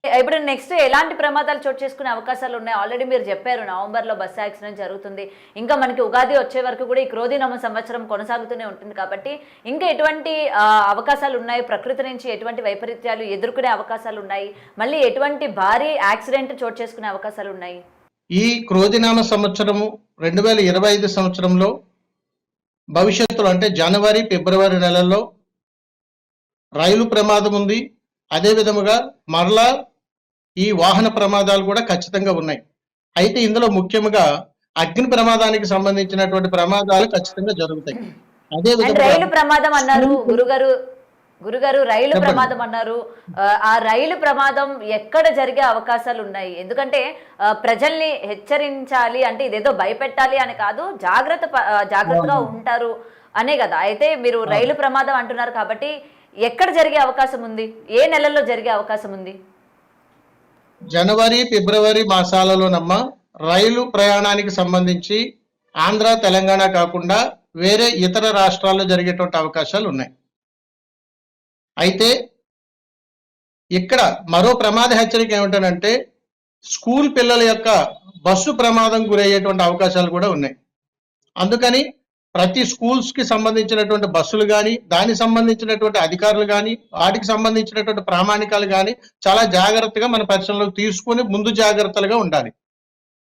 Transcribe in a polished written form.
ఇప్పుడు నెక్స్ట్ ఎలాంటి ప్రమాదాలు చోటు చేసుకునే అవకాశాలు ఉన్నాయి? ఆల్రెడీ మీరు చెప్పారు నవంబర్‌లో బస్సు యాక్సిడెంట్ జరుగుతుంది. ఇంకా మనకి ఉగాది వచ్చే వరకు కూడా ఈ క్రోధినామ సంవత్సరం కొనసాగుతూనే ఉంటుంది కాబట్టి, ఇంకా ఎటువంటి అవకాశాలు ఉన్నాయి? ప్రకృతి నుంచి ఎటువంటి వైపరీత్యాలు ఎదుర్కొనే అవకాశాలు ఉన్నాయి? మళ్ళీ ఎటువంటి భారీ యాక్సిడెంట్ చోటు చేసుకునే అవకాశాలు ఉన్నాయి? ఈ క్రోధినామ సంవత్సరము 2025 సంవత్సరంలో భవిష్యత్తులో అంటే జనవరి, ఫిబ్రవరి నెలల్లో రైలు ప్రమాదం ఉంది. అదే విధముగా మరలా ఈ వాహన ప్రమాదాలు కూడా ఖచ్చితంగా ఉన్నాయి. అయితే ఇందులో ముఖ్యంగా అగ్ని ప్రమాదానికి సంబంధించినటువంటి ప్రమాదాలు ఖచ్చితంగా జరుగుతాయి. అదే అండ్ విధంగా రైలు ప్రమాదం అన్నారు గురుగారు. గురుగారు రైలు చెప్పండి. ప్రమాదం అన్నారు. ఆ రైలు ప్రమాదం ఎక్కడ జరిగే అవకాశాలు ఉన్నాయి? ఎందుకంటే ప్రజల్ని హెచ్చరించాలి అంటే ఇదేదో భయపెట్టాలి అని కాదు, జాగ్రత్తగా అవును. ఉంటారు అనే కదా. అయితే మీరు అవును. రైలు ప్రమాదం అంటున్నారు కాబట్టి ఎక్కడ జరిగే అవకాశం ఉంది? ఏ నెలల్లో జరిగే అవకాశం ఉంది? జనవరి, ఫిబ్రవరి మాసాలలోనమ్మ రైలు ప్రయాణానికి సంబంధించి ఆంధ్ర, తెలంగాణ కాకుండా వేరే ఇతర రాష్ట్రాల్లో జరిగేటువంటి అవకాశాలు ఉన్నాయి. అయితే ఇక్కడ మరో ప్రమాద హెచ్చరిక ఏమిటంటే స్కూల్ పిల్లల యొక్క బస్సు ప్రమాదం గురయ్యేటువంటి అవకాశాలు కూడా ఉన్నాయి. అందుకని ప్రతి స్కూల్స్ కి సంబంధించినటువంటి బస్సులు కానీ దానికి సంబంధించినటువంటి అధికారులు కానీ వాటికి సంబంధించినటువంటి ప్రామాణికాలు కానీ చాలా జాగ్రత్తగా మన పరిశీలనలోకి తీసుకొని ముందు జాగ్రత్తలుగా ఉండాలి.